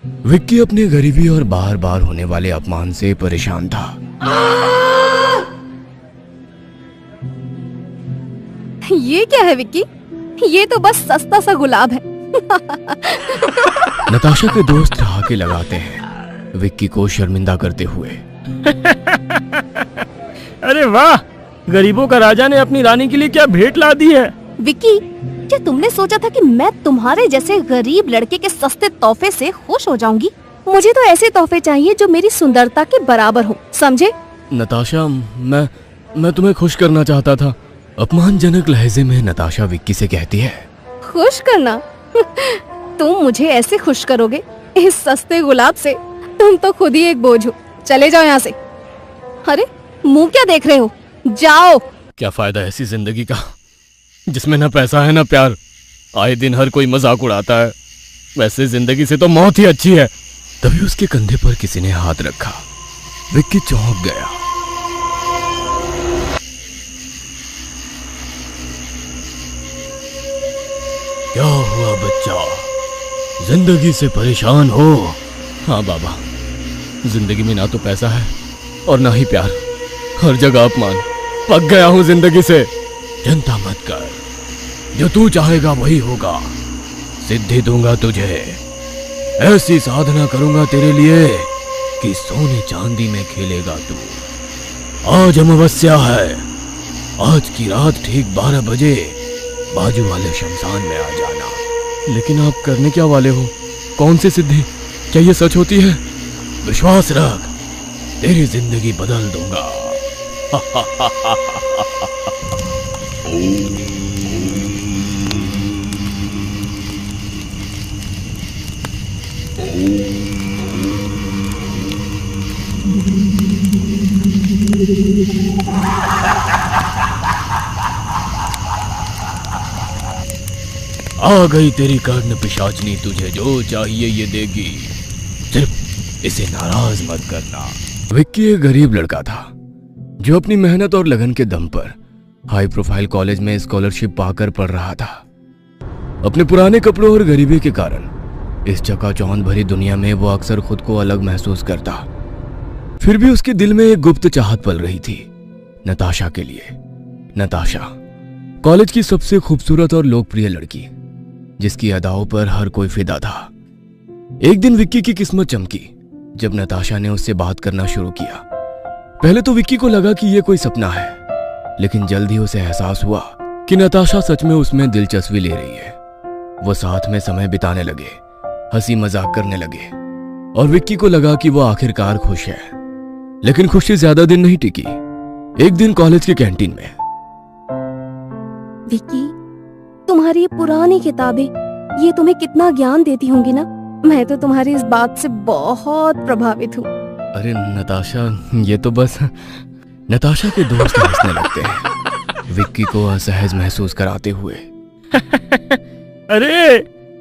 विक्की अपनी गरीबी और बार बार होने वाले अपमान से परेशान था। ये क्या है विक्की? ये तो बस सस्ता सा गुलाब है। नताशा के दोस्त ठहाके लगाते हैं विक्की को शर्मिंदा करते हुए। अरे वाह, गरीबों का राजा ने अपनी रानी के लिए क्या भेंट ला दी है। विक्की, क्या तुमने सोचा था कि मैं तुम्हारे जैसे गरीब लड़के के सस्ते तोहफे से खुश हो जाऊंगी? मुझे तो ऐसे तोहफे चाहिए जो मेरी सुंदरता के बराबर हो, समझे? नताशा, मैं तुम्हें खुश करना चाहता था। अपमानजनक लहजे में नताशा विक्की से कहती है। खुश करना? तुम मुझे ऐसे खुश करोगे इस सस्ते गुलाब से? तुम तो खुद ही एक बोझ हो। चले जाओ यहाँ से। अरे मुंह क्या देख रहे हो? जाओ। क्या फायदा ऐसी जिंदगी का जिसमें ना पैसा है ना प्यार। आए दिन हर कोई मजाक उड़ाता है। वैसे जिंदगी से तो मौत ही अच्छी है। तभी उसके कंधे पर किसी ने हाथ रखा। विक्की चौंक गया। क्या हुआ बच्चा, जिंदगी से परेशान हो? हाँ बाबा, जिंदगी में ना तो पैसा है और ना ही प्यार, हर जगह अपमान। पक गया हूं जिंदगी से। चिंता मत कर, जो तू चाहेगा वही होगा। सिद्धि दूंगा तुझे, ऐसी साधना करूंगा तेरे लिए कि सोने चांदी में खेलेगा तू। आज अमावस्या है, आज की रात ठीक 12 बजे बाजू वाले शमशान में आ जाना। लेकिन आप करने क्या वाले हो? कौन सी सिद्धि? क्या ये सच होती है? विश्वास रख, तेरी जिंदगी बदल दूंगा। आ गई तेरी कर्ण पिशाचनी, तुझे जो चाहिए ये देगी, सिर्फ इसे नाराज मत करना। विक्की एक गरीब लड़का था जो अपनी मेहनत और लगन के दम पर हाई प्रोफाइल कॉलेज में स्कॉलरशिप पाकर पढ़ रहा था। अपने पुराने कपड़ों और गरीबी के कारण इस चकाचौंध भरी दुनिया में वो अक्सर खुद को अलग महसूस करता। फिर भी उसके दिल में एक गुप्त चाहत पल रही थी, नताशा के लिए। नताशा, कॉलेज की सबसे खूबसूरत और लोकप्रिय लड़की, जिसकी अदाओं पर हर कोई फिदा था। एक दिन विक्की की किस्मत चमकी जब नताशा ने उससे बात करना शुरू किया। पहले तो विक्की को लगा कि यह कोई सपना है, लेकिन जल्द ही उसे एहसास हुआ कि नताशा सच में उसमें दिलचस्पी ले रही है। वो साथ में समय बिताने लगे, हंसी मजाक करने लगे और विक्की को लगा कि वो आखिरकार खुश है। लेकिन खुशी ज्यादा दिन नहीं टिकी। एक दिन कॉलेज की कैंटीन में, विक्की, तुम्हारी ये पुरानी किताबें ये तुम्हें कितना ज्ञान देती होंगी ना? मैं तो तुम्हारी इस बात से बहुत प्रभावित हूँ। अरे नताशा, ये तो बस। नताशा के दोस्त हंसने लगते हैं, विक्की को असहज महसूस कराते हुए। अरे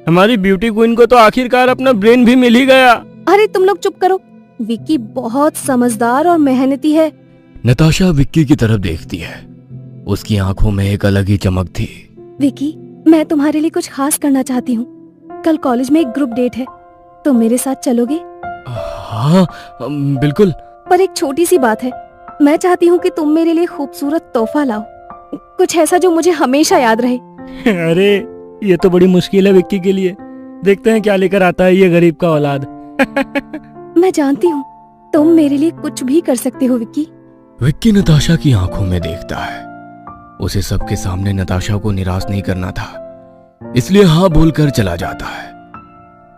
हमारी ब्यूटी क्वीन को तो आखिरकार अपना ब्रेन भी मिल ही गया। अरे तुम लोग चुप करो। विक्की बहुत समझदार और मेहनती है। नताशा विक्की की तरफ देखती है। उसकी आंखों में एक अलग ही चमक थी। विक्की, मैं तुम्हारे लिए कुछ खास करना चाहती हूँ। कल कॉलेज में एक ग्रुप डेट है, तुम मेरे साथ चलोगे? हाँ बिल्कुल। पर एक छोटी सी बात है, मैं चाहती हूँ कि तुम मेरे लिए खूबसूरत तोहफा लाओ, कुछ ऐसा जो मुझे हमेशा याद रहे। अरे ये तो बड़ी मुश्किल है विक्की के लिए। देखते हैं क्या लेकर आता है ये गरीब का औलाद। मैं जानती हूँ तुम मेरे लिए कुछ भी कर सकते हो विक्की। विक्की नताशा की आंखों में देखता है। उसे सबके सामने नताशा को निराश नहीं करना था, इसलिए हाँ बोलकर चला जाता है।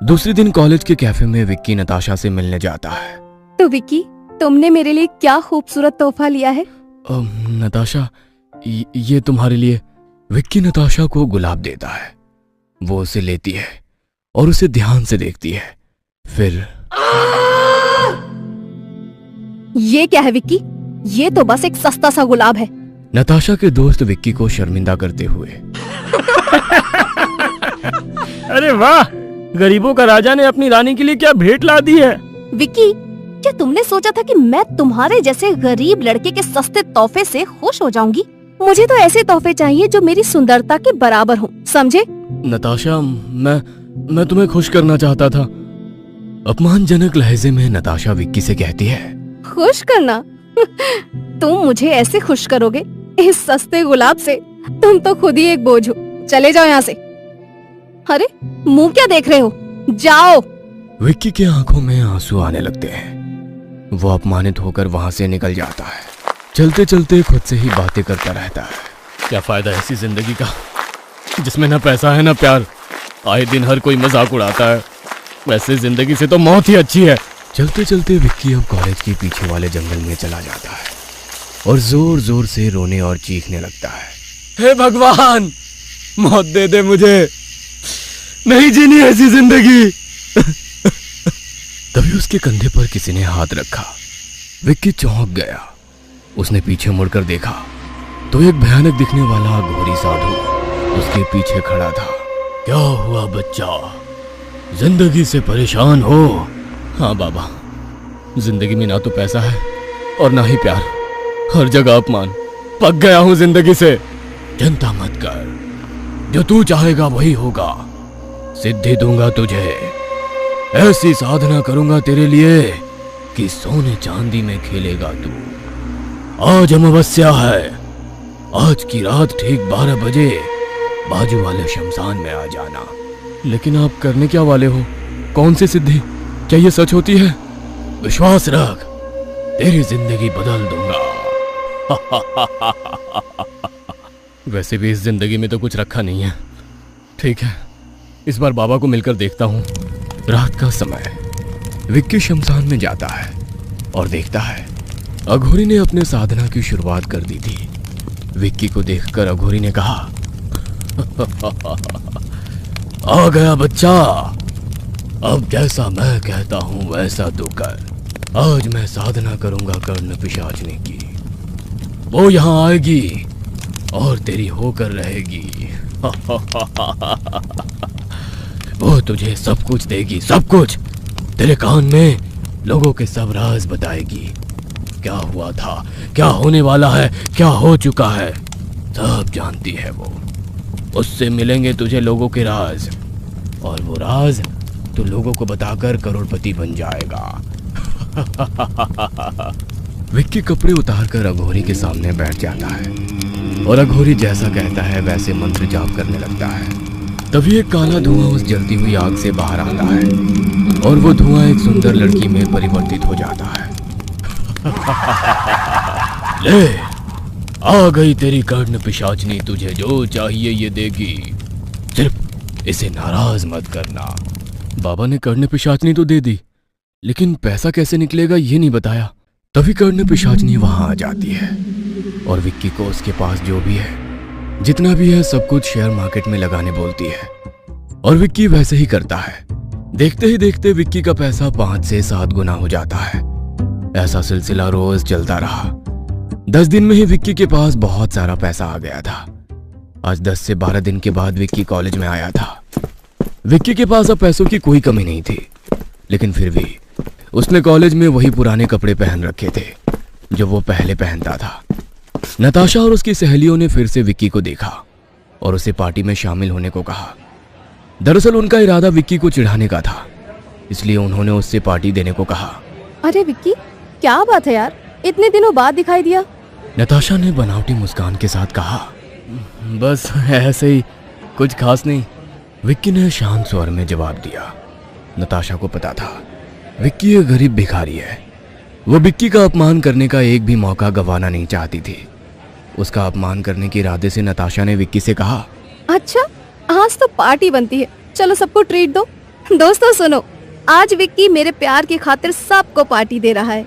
दूसरे दिन कॉलेज के कैफे में विक्की नताशा से मिलने जाता है। तो विक्की, तुमने मेरे लिए क्या खूबसूरत तोहफा लिया है? नताशा, ये तुम्हारे लिए। विक्की नताशा को गुलाब देता है। वो उसे लेती है और उसे ध्यान से देखती है। फिर ये क्या है विक्की? ये तो बस एक सस्ता सा गुलाब है। नताशा के दोस्त विक्की को शर्मिंदा करते हुए। अरे वाह, गरीबों का राजा ने अपनी रानी के लिए क्या भेंट ला दी है। विक्की, क्या तुमने सोचा था कि मैं तुम्हारे जैसे गरीब लड़के के सस्ते तोहफे से खुश हो जाऊंगी? मुझे तो ऐसे तोहफे चाहिए जो मेरी सुंदरता के बराबर हो, समझे? नताशा, मैं तुम्हें खुश करना चाहता था। अपमानजनक लहजे में नताशा विक्की से कहती है, खुश करना? तुम मुझे ऐसे खुश करोगे इस सस्ते गुलाब से? तुम तो खुद ही एक बोझ हो। चले जाओ यहाँ से। अरे मुंह क्या देख रहे हो, जाओ। विक्की के आंखों में आंसू आने लगते हैं। वो अपमानित होकर वहां से निकल जाता है। चलते चलते खुद से ही बातें करता रहता है। क्या फायदा ऐसी जिंदगी का जिसमें ना पैसा है ना प्यार। आए दिन हर कोई मजाक उड़ाता है। वैसे जिंदगी से तो मौत ही अच्छी है। चलते चलते विक्की अब कॉलेज के पीछे वाले जंगल में चला जाता है और जोर जोर से रोने और चीखने लगता है, हे भगवान, मौत दे दे मुझे, नहीं जीनी ऐसी जिंदगी। तभी उसके कंधे पर किसी ने हाथ रखा। विक्की चौंक गया। उसने पीछे मुड़कर देखा तो एक भयानक दिखने वाला घोरी साधु उसके पीछे खड़ा था। क्या हुआ बच्चा, जिंदगी से परेशान हो? हाँ बाबा, जिंदगी में ना तो पैसा है और ना ही प्यार, हर जगह अपमान। पक गया हूं जिंदगी से। चिंता मत कर, जो तू चाहेगा वही होगा। सिद्धि दूंगा तुझे, ऐसी साधना करूंगा तेरे लिए कि सोने चांदी में खेलेगा तू। आज अमावस्या है, आज की रात ठीक 12 बजे बाजू वाले शमशान में आ जाना। लेकिन आप करने क्या वाले हो? कौन सी सिद्धि? क्या ये सच होती है? विश्वास रख, तेरी जिंदगी बदल दूंगा। वैसे भी इस जिंदगी में तो कुछ रखा नहीं है। ठीक है, इस बार बाबा को मिलकर देखता हूँ। रात का समय, विक्की शमशान में जाता है और देखता है अघोरी ने अपने साधना की शुरुआत कर दी थी। विक्की को देखकर अघोरी ने कहा, आ गया बच्चा, अब जैसा मैं कहता हूं वैसा तू कर। आज मैं साधना करूंगा कर्ण पिशाचनी की, वो यहां आएगी और तेरी होकर रहेगी। वो तुझे सब कुछ देगी, सब कुछ। तेरे कान में लोगों के सब राज बताएगी। क्या हुआ था, क्या होने वाला है, क्या हो चुका है, सब जानती है वो। उससे मिलेंगे तुझे लोगों के राज, और वो राज तो लोगों को बताकर करोड़पति बन जाएगा। विक्की कपड़े उतारकर अघोरी के सामने बैठ जाता है और अघोरी जैसा कहता है वैसे मंत्र जाप करने लगता है। तभी एक काला धुआं उस जलती हुई आग से बाहर आता है और वो धुआं एक सुंदर लड़की में परिवर्तित हो जाता है। ले, आ गई तेरी कर्ण पिशाचनी, तुझे जो चाहिए ये देगी, सिर्फ इसे नाराज मत करना। बाबा ने कर्ण पिशाचनी तो दे दी, लेकिन पैसा कैसे निकलेगा ये नहीं बताया। तभी कर्ण पिशाचनी वहां आ जाती है और विक्की को उसके पास जो भी है, जितना भी है, सब कुछ शेयर मार्केट में लगाने बोलती है और विक्की वैसे ही करता है। देखते ही देखते विक्की का पैसा 5 से 7 गुना हो जाता है। ऐसा सिलसिला रोज चलता रहा। 10 दिन में ही विक्की के पास बहुत सारा पैसा आ गया था। आज 10 से 12 दिन के बाद विक्की कॉलेज में आया था। विक्की के पास अब पैसों की कोई कमी नहीं थी, लेकिन फिर भी उसने कॉलेज में वही पुराने कपड़े पहन रखे थे जो वो पहले पहनता था। नताशा और उसकी सहेलियों ने फिर से विक्की को देखा और उसे पार्टी में शामिल होने को कहा। दरअसल उनका इरादा विक्की को चिढ़ाने का था, इसलिए उन्होंने उससे पार्टी देने को कहा। अरे विक्की, क्या बात है यार, इतने दिनों बाद दिखाई दिया। नताशा ने बनावटी मुस्कान के साथ कहा, बस ऐसे ही, कुछ खास नहीं। विक्की ने शांत स्वर में जवाब दिया। नताशा को पता था विक्की एक गरीब भिखारी है। वो विक्की का अपमान करने का एक भी मौका गंवाना नहीं चाहती थी। उसका अपमान करने के इरादे से नताशा ने विक्की से कहा, अच्छा, आज तो पार्टी बनती है, चलो सबको ट्रीट दो। दोस्तों सुनो, आज विक्की मेरे प्यार की खातिर सबको पार्टी दे रहा है।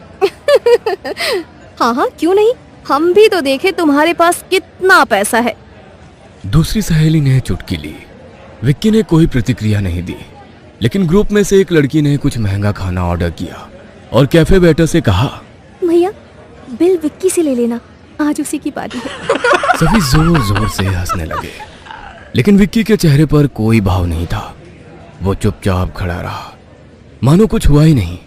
हाँ हाँ, क्यों नहीं, हम भी तो देखे तुम्हारे पास कितना पैसा है। दूसरी सहेली ने चुटकी ली। विक्की ने कोई प्रतिक्रिया नहीं दी, लेकिन ग्रुप में से एक लड़की ने कुछ महंगा खाना ऑर्डर किया और कैफे वेटर से कहा, भैया बिल विक्की से ले लेना, आज उसी की पार्टी है। सभी जोर जोर से हंसने लगे, लेकिन विक्की के चेहरे पर कोई भाव नहीं था। वो चुपचाप खड़ा रहा, मानो कुछ हुआ ही नहीं।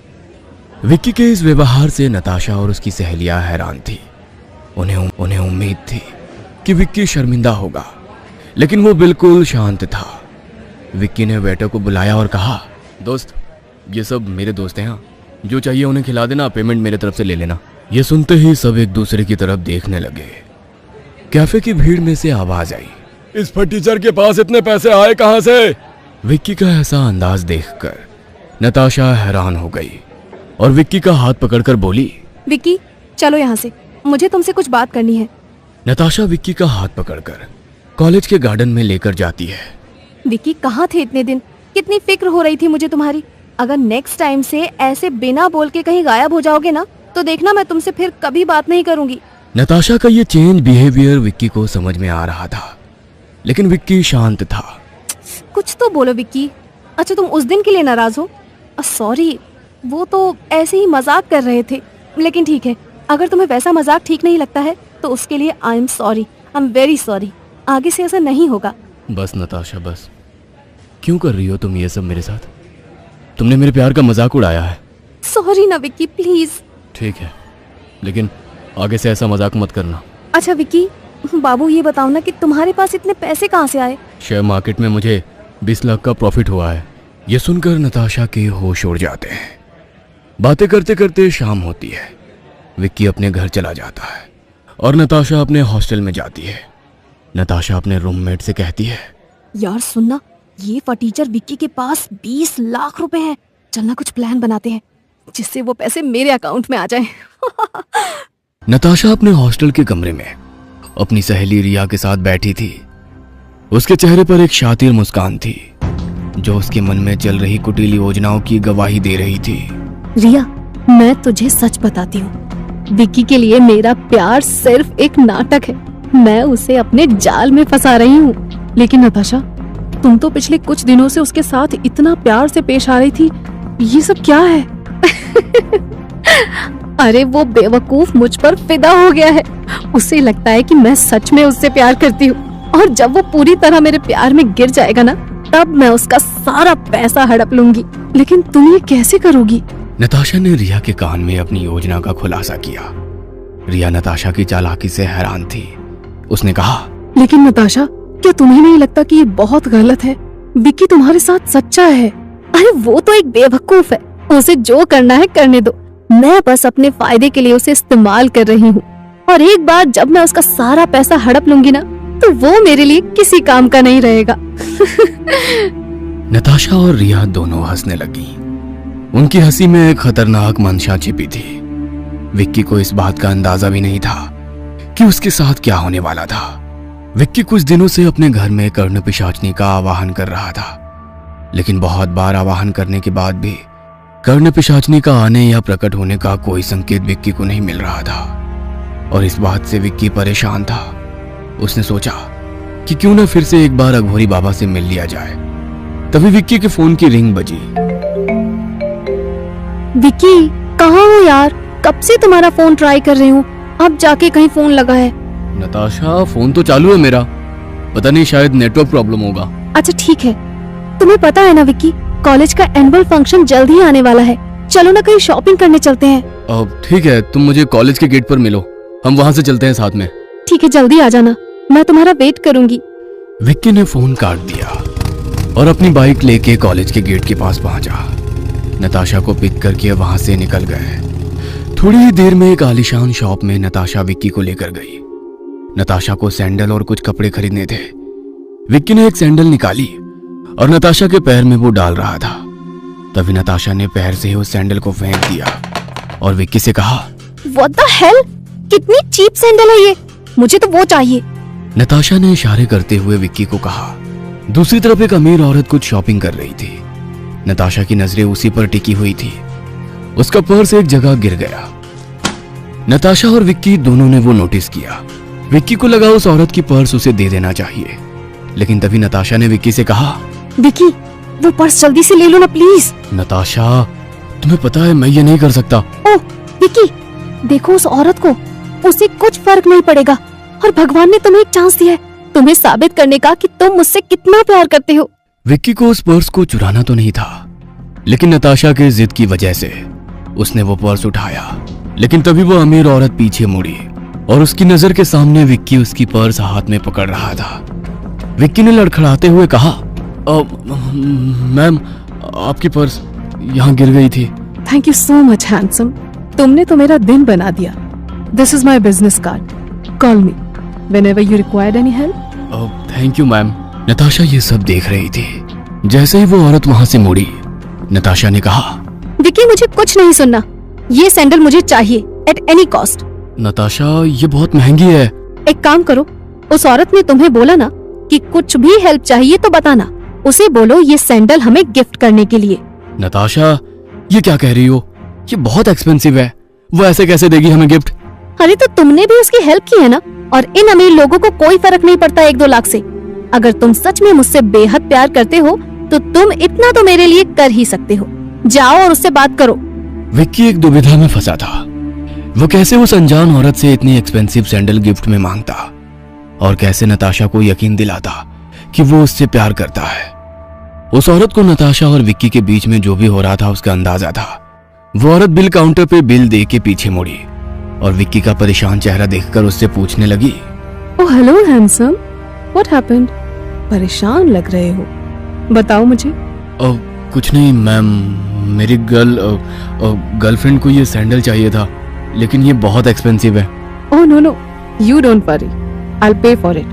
विक्की के इस व्यवहार से नताशा और उसकी सहेलियां हैरान थी। उन्हें उम्मीद थी कि विक्की शर्मिंदा होगा, लेकिन वो बिल्कुल शांत था। विक्की ने वेटर को बुलाया और कहा, दोस्त ये सब मेरे दोस्त हैं, हाँ, जो चाहिए उन्हें खिला देना, पेमेंट मेरे तरफ से ले लेना। ये सुनते ही सब एक दूसरे की तरफ देखने लगे। कैफे की भीड़ में से आवाज आई, इस फटीचर के पास इतने पैसे आए कहां से? विक्की का ऐसा अंदाज देखकर नताशा हैरान हो गई और विक्की का हाथ पकड़कर बोली, विक्की चलो यहाँ से, मुझे तुमसे कुछ बात करनी है। नताशा विक्की का हाथ पकड़कर कॉलेज के गार्डन में लेकर जाती है। विक्की कहाँ थे इतने दिन? कितनी फिक्र हो रही थी मुझे तुम्हारी। अगर नेक्स्ट टाइम से ऐसे बिना बोल के कहीं गायब हो जाओगे ना, तो देखना मैं तुमसे फिर कभी बात नहीं करूंगी। नताशा का ये चेंज बिहेवियर विक्की को समझ में आ रहा था, लेकिन विक्की शांत था। कुछ तो बोलो विक्की। अच्छा तुम उस दिन के लिए नाराज हो? सॉरी, वो तो ऐसे ही मजाक कर रहे थे। लेकिन ठीक है, अगर तुम्हें वैसा मजाक ठीक नहीं लगता है तो उसके लिए I am sorry, I am very sorry. आगे से ऐसा नहीं होगा। बस नताशा बस, क्यों कर रही हो तुम ये सब मेरे साथ? तुमने मेरे प्यार का मजाक उड़ाया है। सॉरी ना विक्की, प्लीज। ठीक है, लेकिन आगे से ऐसा मजाक मत करना। अच्छा विक्की, बाबू ये बताओ ना कि तुम्हारे पास इतने पैसे कहाँ से आए? शेयर मार्केट में मुझे 20 लाख का प्रॉफिट हुआ है। ये सुनकर नताशा के होश उड़ जाते हैं। बातें करते करते शाम होती है। विक्की अपने घर चला जाता है और नताशा अपने हॉस्टल में जाती है। नताशा अपने रूममेट से कहती है, यार सुनना, ये फटीचर विक्की के पास 20 लाख रुपए हैं। चलना कुछ प्लान बनाते हैं जिससे वो पैसे मेरे अकाउंट में आ जाएं। नताशा अपने हॉस्टल के कमरे में अपनी सहेली रिया के साथ बैठी थी। उसके चेहरे पर एक शातिर मुस्कान थी जो उसके मन में चल रही कुटिल योजनाओं की गवाही दे रही थी। रिया, मैं तुझे सच बताती हूँ, विक्की के लिए मेरा प्यार सिर्फ एक नाटक है। मैं उसे अपने जाल में फंसा रही हूँ। लेकिन नताशा, तुम तो पिछले कुछ दिनों से उसके साथ इतना प्यार से पेश आ रही थी, ये सब क्या है? अरे वो बेवकूफ मुझ पर फिदा हो गया है। उसे लगता है कि मैं सच में उससे प्यार करती हूँ, और जब वो पूरी तरह मेरे प्यार में गिर जाएगा ना, तब मैं उसका सारा पैसा हड़प लूंगी। लेकिन तुम ये कैसे करोगी? नताशा ने रिया के कान में अपनी योजना का खुलासा किया। रिया नताशा की चालाकी से हैरान थी। उसने कहा, लेकिन नताशा, क्या तुम्हें नहीं लगता कि ये बहुत गलत है? विक्की तुम्हारे साथ सच्चा है। अरे वो तो एक बेवकूफ है, उसे जो करना है करने दो। मैं बस अपने फायदे के लिए उसे इस्तेमाल कर रही हूँ, और एक बार जब मैं उसका सारा पैसा हड़प लूंगी ना, तो वो मेरे लिए किसी काम का नहीं रहेगा। नताशा और रिया दोनों हंसने लगी। उनकी हंसी में एक खतरनाक मंशा छिपी थी। विक्की को इस बात का अंदाजा भी नहीं था कि उसके साथ क्या होने वाला था। विक्की कुछ दिनों से अपने घर में कर्ण पिशाचनी का आवाहन कर रहा था, लेकिन बहुत बार आवाहन करने के बाद भी कर्ण पिशाचनी का आने या प्रकट होने का कोई संकेत विक्की को नहीं मिल रहा था, और इस बात से विक्की परेशान था। उसने सोचा कि क्यों ना फिर से एक बार अघोरी बाबा से मिल लिया जाए। तभी विक्की के फोन की रिंग बजी। विक्की, कहाँ हो यार? कब से तुम्हारा फोन ट्राई कर रही हूँ, अब जाके कहीं फोन लगा है। नताशा, फोन तो चालू है मेरा, पता नहीं शायद नेटवर्क प्रॉब्लम होगा। अच्छा ठीक है, तुम्हें पता है ना विक्की, कॉलेज का एनुअल फंक्शन जल्द ही आने वाला है। चलो ना कहीं शॉपिंग करने चलते हैं। अब ठीक है, तुम मुझे कॉलेज के गेट पर मिलो, हम वहां से चलते हैं साथ में। ठीक है, जल्दी आ जाना, मैं तुम्हारा वेट करूंगी। विक्की ने फोन काट दिया और अपनी बाइक लेके कॉलेज के गेट के पास पहुंचा। नताशा को पिक करके वहां से निकल गए। थोड़ी ही देर में एक आलीशान शॉप में नताशा विक्की को लेकर गई। नताशा को सैंडल और कुछ कपड़े खरीदने थे। विक्की ने एक सैंडल निकाली और नताशा के पैर में वो डाल रहा था। तभी नताशा ने पैर से ही उस सैंडल को फेंक दिया और विक्की से कहा, What the hell? कितनी चीप सैंडल है ये, मुझे तो वो चाहिए। नताशा ने इशारे करते हुए विक्की को कहा। दूसरी तरफ एक अमीर औरत कुछ शॉपिंग कर रही थी। नताशा की नजरें उसी पर टिकी हुई थी। उसका पर्स एक जगह गिर गया। नताशा और विक्की दोनों ने वो नोटिस किया। विक्की को लगा उस औरत की पर्स उसे दे देना चाहिए, लेकिन तभी नताशा ने विक्की से कहा, विक्की, वो पर्स जल्दी से ले लो ना प्लीज। नताशा, तुम्हें पता है मैं ये नहीं कर सकता। ओह विक्की, देखो उस औरत को, उसे कुछ फर्क नहीं पड़ेगा, और भगवान ने तुम्हें एक चांस दिया है, तुम्हें साबित करने का कि तुम मुझसे कितना प्यार करते हो। विक्की को उस पर्स को चुराना तो नहीं था, लेकिन नताशा के जिद की वजह से उसने वो पर्स उठाया। लेकिन तभी वो अमीर औरत पीछे मुड़ी और उसकी नजर के सामने विक्की उसकी पर्स हाथ में पकड़ रहा था। विक्की ने लड़खड़ाते हुए कहा, मैम, आपकी पर्स यहाँ गिर गई थी। Thank you so much handsome, तुमने तो मेरा दिन बना दिया। This is my business card, call me whenever you required any help. Thank you ma'am. Natasha ये सब देख रही थी। जैसे ही वो औरत वहाँ से मुड़ी, नताशा ने कहा, विकी मुझे कुछ नहीं सुनना, ये सैंडल मुझे चाहिए एट एनी कॉस्ट। नताशा ये बहुत महंगी है। एक काम करो, उस औरत ने तुम्हें बोला ना कि कुछ भी हेल्प चाहिए तो बताना, उसे बोलो ये सैंडल हमें गिफ्ट करने के लिए। नताशा ये क्या कह रही हो? ये बहुत एक्सपेंसिव है, वो ऐसे कैसे देगी हमें गिफ्ट? अरे तो तुमने भी उसकी हेल्प की है ना, और इन अमीर लोगों को कोई फर्क नहीं पड़ता 1-2 लाख से। अगर तुम सच में मुझसे बेहद प्यार करते हो तो तुम इतना तो मेरे लिए कर ही सकते हो। जाओ और उससे बात करो। विक्की एक दुविधा में फंसा था। वो कैसे उस अनजान औरत से इतनी एक्सपेंसिव सैंडल गिफ्ट में मांगता, और कैसे नताशा को यकीन दिलाता कि वो उससे प्यार करता है। उस औरत को नताशा और विक्की के बीच में जो भी हो रहा था उसका अंदाजा था। वो औरत बिल काउंटर पे बिल दे के पीछे मुड़ी और विक्की का परेशान चेहरा देखकर उससे पूछने लगी, oh hello handsome, what happened? परेशान लग रहे हो, बताओ मुझे। कुछ नहीं मैम, मेरी गर्लफ्रेंड को ये सैंडल चाहिए था, लेकिन ये बहुत एक्सपेंसिव है। Oh no, you don't worry, I will pay for it.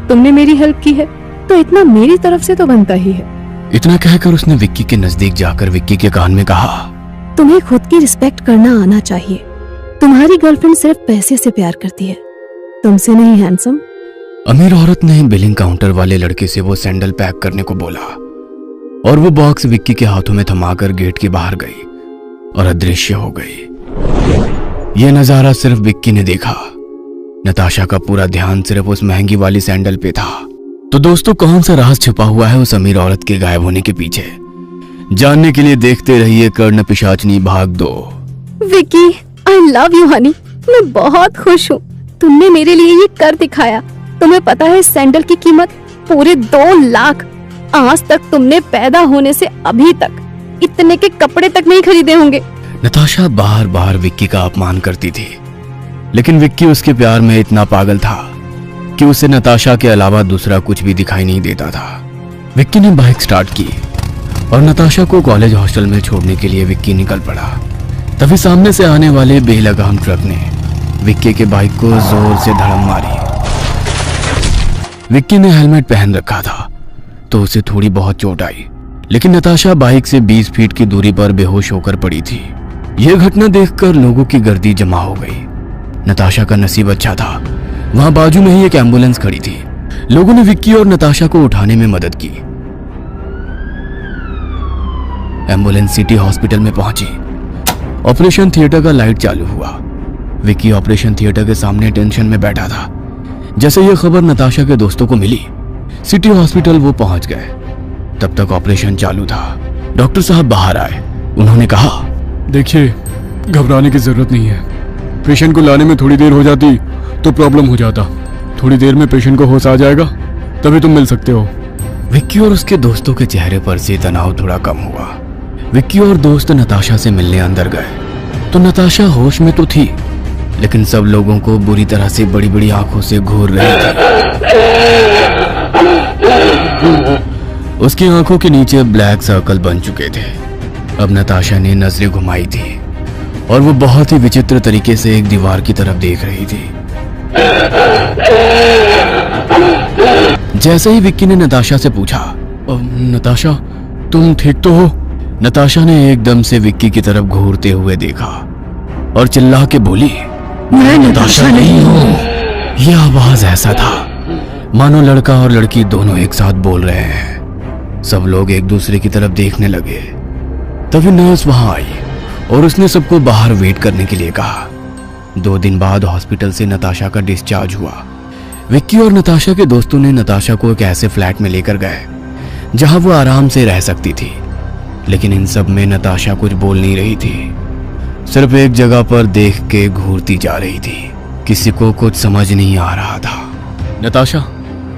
तुमने मेरी हेल्प की है तो इतना मेरी तरफ से तो बनता ही है। इतना कहकर उसने विक्की के नजदीक जाकर विक्की के कान में कहा, तुम्हें खुद की रिस्पेक्ट करना आना चाहिए। तुम्हारी गर्लफ्रेंड सिर्फ पैसे से प्यार करती है, तुमसे नहीं हैंडसम। अमीर औरत ने बिलिंग काउंटर वाले लड़के से वो सैंडल पैक करने को बोला और वो बॉक्स विक्की के हाथों में थमाकर गेट के बाहर गई और अदृश्य हो गई। ये नजारा सिर्फ विक्की ने देखा। नताशा का पूरा ध्यान सिर्फ उस महंगी वाली सैंडल पे था। तो दोस्तों, कौन सा राज छिपा हुआ है उस अमीर औरत के गायब होने के पीछे? जानने के लिए देखते रहिए कर्ण पिशाचनी भाग 2। Vicky, I love you Honey, मैं बहुत खुश हूँ। तुमने मेरे लिए ये कर दिखाया। तुम्हें पता है इस सैंडल की कीमत पूरे 2 लाख। आज तक तुमने पैदा होने से अभी तक इतने के कपड़े तक नहीं खरीदे होंगे। नताशा बार बार विक्की का अपमान करती थी, लेकिन विक्की उसके प्यार में इतना पागल था कि उसे नताशा के अलावा दूसरा कुछ भी दिखाई नहीं देता था। विक्की ने बाइक स्टार्ट की और नताशा को कॉलेज हॉस्टल में छोड़ने के लिए विक्की निकल पड़ा। तभी सामने से आने वाले बेलगाम ट्रक ने विक्की के बाइक को जोर से धड़म मारी। विक्की ने हेलमेट पहन रखा था तो उसे थोड़ी बहुत चोट आई, लेकिन नताशा बाइक से 20 फीट की दूरी पर बेहोश होकर पड़ी थी। यह घटना देखकर लोगों की गर्दी जमा हो गई। नताशा का नसीब अच्छा था, वहां बाजू में ही एक एम्बुलेंस खड़ी थी। लोगों ने विक्की और नताशा को उठाने में मदद की। एम्बुलेंस सिटी हॉस्पिटल में पहुंची। ऑपरेशन थिएटर का लाइट चालू हुआ। विक्की ऑपरेशन थिएटर के सामने टेंशन में बैठा था। जैसे यह खबर नताशा के दोस्तों को मिली, सिटी हॉस्पिटल वो पहुंच गए। तब तक ऑपरेशन चालू था। डॉक्टर साहब बाहर आए। उन्होंने कहा, देखिए, घबराने की जरूरत नहीं है। पेशेंट को लाने में थोड़ी देर हो जाती तो प्रॉब्लम हो जाता। थोड़ी देर में पेशेंट को होश आ जाएगा, तभी तुम मिल सकते हो। विक्की और उसके दोस्तों के चेहरे पर से तनाव थोड़ा कम हुआ। विक्की और दोस्त नताशा से मिलने अंदर गए तो नताशा होश में तो थी, लेकिन सब लोगों को बुरी तरह से बड़ी बड़ी आंखों से घूर रही थी। उसकी आंखों के नीचे ब्लैक सर्कल बन चुके थे। अब नताशा ने नजरें घुमाई थी और वो बहुत ही विचित्र तरीके से एक दीवार की तरफ देख रही थी। जैसे ही विक्की ने नताशा से पूछा, नताशा तुम ठीक तो हो? नताशा ने एकदम से विक्की की तरफ घूरते हुए देखा और चिल्ला के बोली, मैं नताशा नहीं हूं। यह आवाज ऐसा था मानो लड़का और लड़की दोनों एक साथ बोल रहे हैं। सब लोग एक दूसरे की तरफ देखने लगे। तभी नर्स वहां आई और उसने सबको बाहर वेट करने के लिए कहा। 2 दिन बाद हॉस्पिटल से नताशा का डिस्चार्ज हुआ। विक्की और नताशा के दोस्तों ने नताशा को एक ऐसे फ्लैट में लेकर गए जहां वो आराम से रह सकती थी, लेकिन इन सब में नताशा कुछ बोल नहीं रही थी। सिर्फ एक जगह पर देख के घूरती जा रही थी। किसी को कुछ समझ नहीं आ रहा था। नताशा,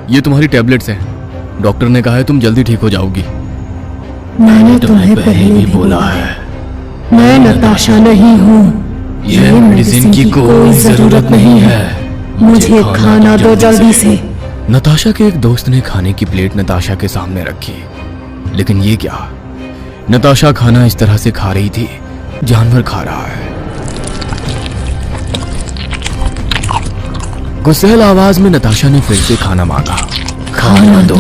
ये तुम्हारी टैबलेट्स हैं। डॉक्टर ने कहा है तुम जल्दी ठीक हो जाओगी। मैंने तुम्हें पहले भी बोला है, मैं नताशा नहीं हूँ। यह मेडिसिन की कोई जरूरत नहीं है। मुझे खाना दो जल्दी से। नताशा के एक दोस्त ने खाने की प्लेट नताशा के सामने रखी, लेकिन ये क्या? नताशा खाना इस तरह से खा रही थी, जानवर खा रहा है। गुस्सैल आवाज में नताशा ने फिर से खाना मांगा। खाना दो,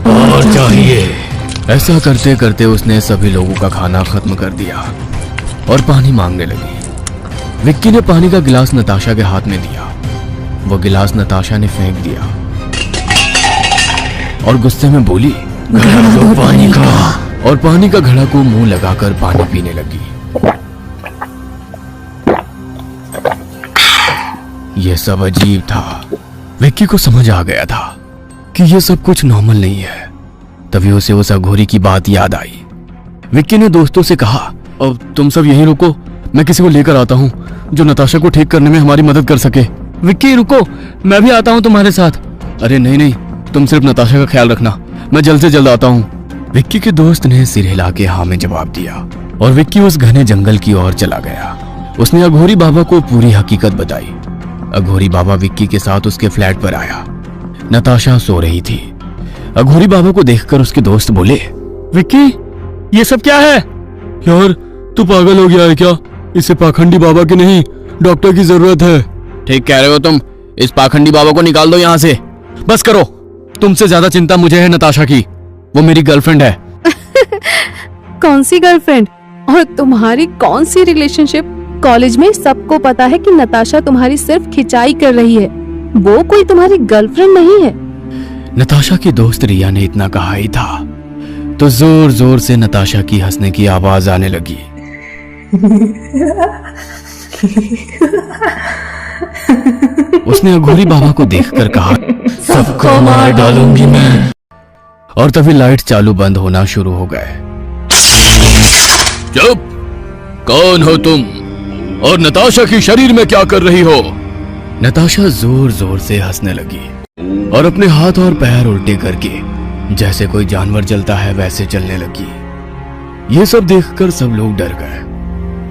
और चाहिए। ऐसा करते करते उसने सभी लोगों का खाना खत्म कर दिया और पानी मांगने लगी। विक्की ने पानी का गिलास नताशा के हाथ में दिया। वो गिलास नताशा ने फेंक दिया और गुस्से में बोली, घड़ा दो पानी का। और पानी का घड़ा को मुंह लगाकर पानी पीने लगी। यह सब अजीब था। विक्की को समझ आ गया था कि यह सब कुछ नॉर्मल नहीं है। तभी उसे उस अघोरी की बात याद आई। विक्की ने दोस्तों से कहा, अब तुम सब यहीं रुको, मैं किसी को लेकर आता हूँ जो नताशा को ठीक करने में हमारी मदद कर सके। विक्की रुको, मैं भी आता हूँ तुम्हारे साथ। अरे नहीं नहीं, तुम सिर्फ नताशा का ख्याल रखना, मैं जल्द से जल्द आता हूँ। विक्की के दोस्त ने सिर हिला के हाँ में जवाब दिया और विक्की उस घने जंगल की ओर चला गया। उसने अघोरी बाबा को पूरी हकीकत बताई। अघोरी बाबा विक्की के साथ उसके फ्लैट पर आया। नताशा सो रही थी। अघोरी बाबा को देखकर उसके दोस्त बोले, विक्की, ये सब क्या है? यार तू पागल हो गया है क्या? इसे पाखंडी बाबा की नहीं, डॉक्टर की जरूरत है। ठीक कह रहे हो तुम, इस पाखंडी बाबा को निकाल दो यहाँ से। बस करो, तुमसे ज्यादा चिंता मुझे है नताशा की। वो मेरी गर्लफ्रेंड है। कौन सी गर्लफ्रेंड और तुम्हारी कौन सी रिलेशनशिप? कॉलेज में सबको पता है कि नताशा तुम्हारी सिर्फ खिंचाई कर रही है, वो कोई तुम्हारी गर्लफ्रेंड नहीं है। नताशा की दोस्त रिया ने इतना कहा ही था तो जोर जोर से नताशा की हंसने की आवाज आने लगी। उसने अघोरी बाबा को देखकर कहा, सबको मार डालूंगी मैं। और तभी लाइट चालू बंद होना शुरू हो गए। चुप! कौन हो तुम और नताशा की शरीर में क्या कर रही हो? नताशा जोर जोर से हंसने लगी और अपने हाथ और पैर उल्टे करके जैसे कोई जानवर चलता है वैसे चलने लगी। ये सब देखकर सब लोग डर गए।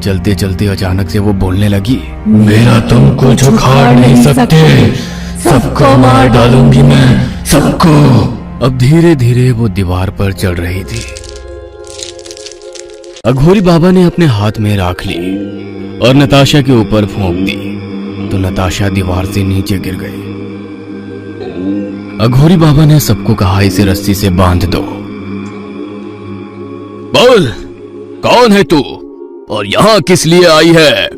चलते चलते अचानक से वो बोलने लगी, मेरा तुम कुछ उखाड़ नहीं सकते, सबको मार डालूंगी मैं, सबको। अब धीरे धीरे वो दीवार पर चढ़ रही थी। अघोरी बाबा ने अपने हाथ में राख ली और नताशा के ऊपर फूंक दी तो नताशा दीवार से नीचे गिर गई। अघोरी बाबा ने सबको कहा, इसे रस्सी से बांध दो। बोल, कौन है तू और यहाँ किस लिए आई है?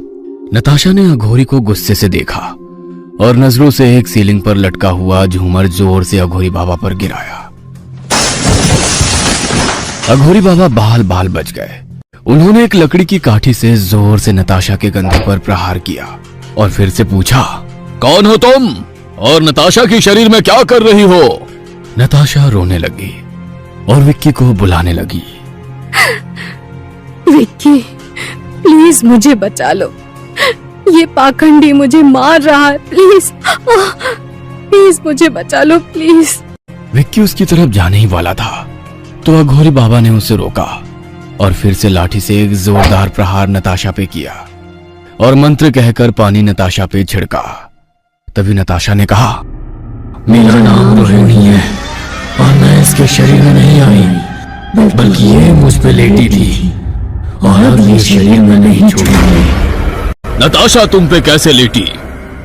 नताशा ने अघोरी को गुस्से से देखा और नजरों से एक सीलिंग पर लटका हुआ झूमर जोर से अघोरी बाबा पर गिराया। अघोरी बाबा बाल बाल बच गए। उन्होंने एक लकड़ी की काठी से जोर से नताशा के कंधे पर प्रहार किया और फिर से पूछा, कौन हो तुम और नताशा की शरीर में क्या कर रही हो? नताशा रोने लगी और विक्की को बुलाने लगी। विक्की, प्लीज मुझे बचा लो, ये पाखंडी मुझे मार रहा है, प्लीज प्लीज मुझे बचा लो, प्लीज। विक्की उसकी तरफ जाने ही वाला था तो अघोरी बाबा ने उसे रोका और फिर से लाठी से एक जोरदार प्रहार नताशा पे किया और मंत्र कहकर पानी नताशा पे छिड़का। तभी नताशा ने कहा, मेरा नाम रोहिणी है और मैं इसके शरीर में नहीं आई, बल्कि ये मुझ पे लेटी थी और अब ये शरीर में नहीं छोड़ेगी। नताशा तुम पे कैसे लेटी?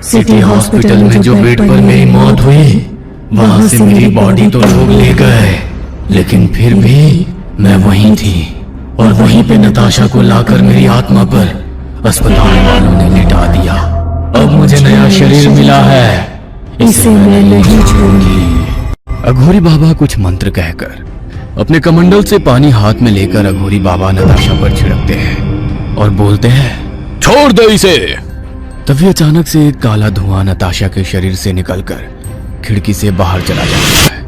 सिटी हॉस्पिटल में जो बेड पर मेरी मौत हुई वहां से मेरी बॉडी तो लोग ले गए, लेकिन फिर भी मैं वहीं थी और वहीं पे नताशा को लाकर मेरी आत्मा पर अस्पताल वालों ने लिटा दिया। अब मुझे नया शरीर मिला है, इसे मैं नहीं छोड़ूंगी। अघोरी बाबा कुछ मंत्र कहकर अपने कमंडल से पानी हाथ में लेकर अघोरी बाबा नताशा पर छिड़कते हैं और बोलते हैं, छोड़ दे इसे। तभी अचानक से एक काला धुआं नताशा के शरीर से निकलकर खिड़की से बाहर चला जाता है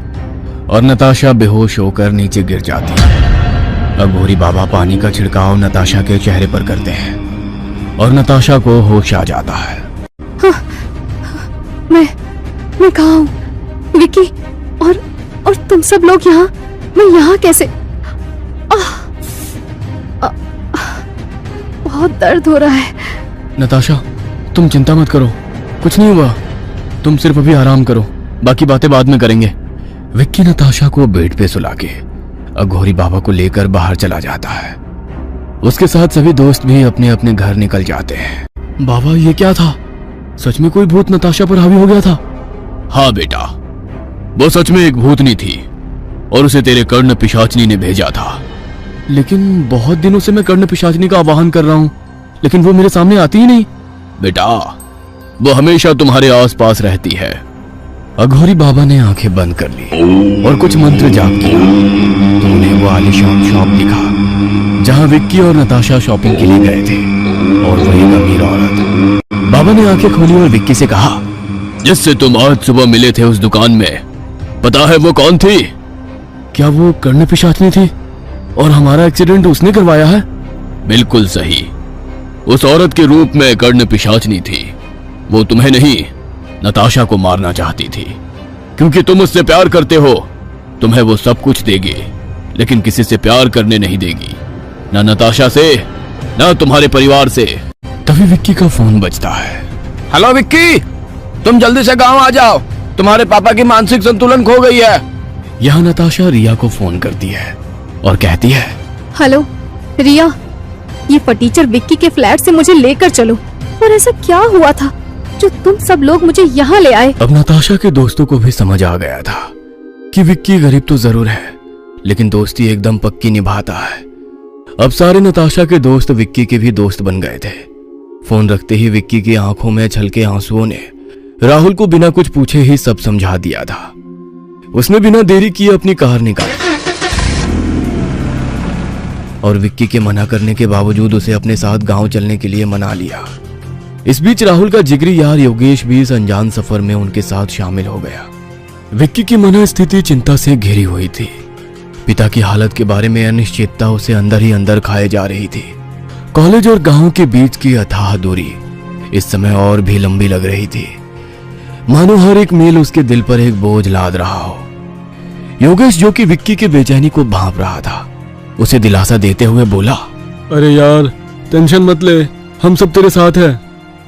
और नताशा बेहोश होकर नीचे गिर जाती है। अघोरी बाबा पानी का छिड़काव नताशा के चेहरे पर करते हैं और नताशा को होश आ जाता है। हाँ, मैं कहाँ हूँ? विक्की और तुम सब लोग यहाँ? मैं यहाँ कैसे? बहुत दर्द हो रहा है। नताशा, तुम चिंता मत करो, कुछ नहीं हुआ, तुम सिर्फ अभी आराम करो, बाकी बातें बाद में करेंगे। विक्की नताशा को बेड पे सुला के अघोरी बाबा को लेकर बाहर चला जाता है। उसके साथ सभी दोस्त भी अपने अपने घर निकल जाते हैं। बाबा ये क्या था? सच में कोई भूत नताशा पर हावी हो गया था? हाँ बेटा, वो सच में एक भूतनी थी और उसे तेरे कर्ण पिशाचनी ने भेजा था। लेकिन बहुत दिनों से मैं कर्ण पिशाचनी का आवाहन कर रहा हूं, लेकिन वो मेरे सामने आती ही नहीं। बेटा, वो हमेशा तुम्हारे आसपास रहती है। अघोरी बाबा ने आंखें बंद कर ली और कुछ मंत्र जाप किया तो उन्हें वो आलीशान शॉप दिखा जहां विक्की और नताशा शॉपिंग के लिए गए थे, और वो एक अमीर औरत। बाबा ने आंखें खोली और विक्की से कहा, जिससे तुम आज सुबह मिले थे उस दुकान में, पता है वो कौन थी? क्या वो कर्ण पिशाचनी थी और हमारा एक्सीडेंट उसने करवाया है? बिल्कुल सही, उस औरत के रूप में कर्ण पिशाचनी थी। वो तुम्हें नहीं, नताशा को मारना चाहती थी, क्योंकि तुम उससे प्यार करते हो। तुम्हें वो सब कुछ देगी, लेकिन किसी से प्यार करने नहीं देगी, ना नताशा से, ना तुम्हारे परिवार से। तभी विक्की का फोन बजता है। हेलो विक्की, तुम जल्दी से गांव आ जाओ, तुम्हारे पापा की मानसिक संतुलन खो गई है। यहाँ नताशा रिया को फोन करती है और कहती है, हेलो रिया, ये फटीचर विक्की के फ्लैट से मुझे लेकर चलो। और ऐसा क्या हुआ था जो तुम सब लोग मुझे यहाँ ले आए? अब नताशा के दोस्तों को भी समझ आ गया था कि विक्की गरीब तो जरूर है, लेकिन दोस्ती एकदम पक्की निभाता है। अब सारे नताशा के दोस्त विक्की के भी दोस्त बन गए थे। फोन रखते ही विक्की की आंखों में छलके आंसुओं ने राहुल को बिना कुछ पूछे ही सब समझा दिया था। उसने बिना देरी किए अपनी कार निकाली और विक्की के मना करने के बावजूद उसे अपने साथ गांव चलने के लिए मना लिया। इस बीच राहुल का जिगरी यार योगेश भी इस अनजान सफर में उनके साथ शामिल हो गया। विक्की की मनस्थिति चिंता से घिरी हुई थी। पिता की हालत के बारे में अनिश्चितता उसे अंदर ही अंदर खाए जा रही थी। कॉलेज और गांव के बीच की अथाह दूरी इस समय और भी लंबी लग रही थी, मानो हर एक मील उसके दिल पर एक बोझ लाद रहा हो। योगेश, जो कि विक्की के बेचैनी को भांप रहा था, उसे दिलासा देते हुए बोला, अरे यार टेंशन मत ले, हम सब तेरे साथ हैं।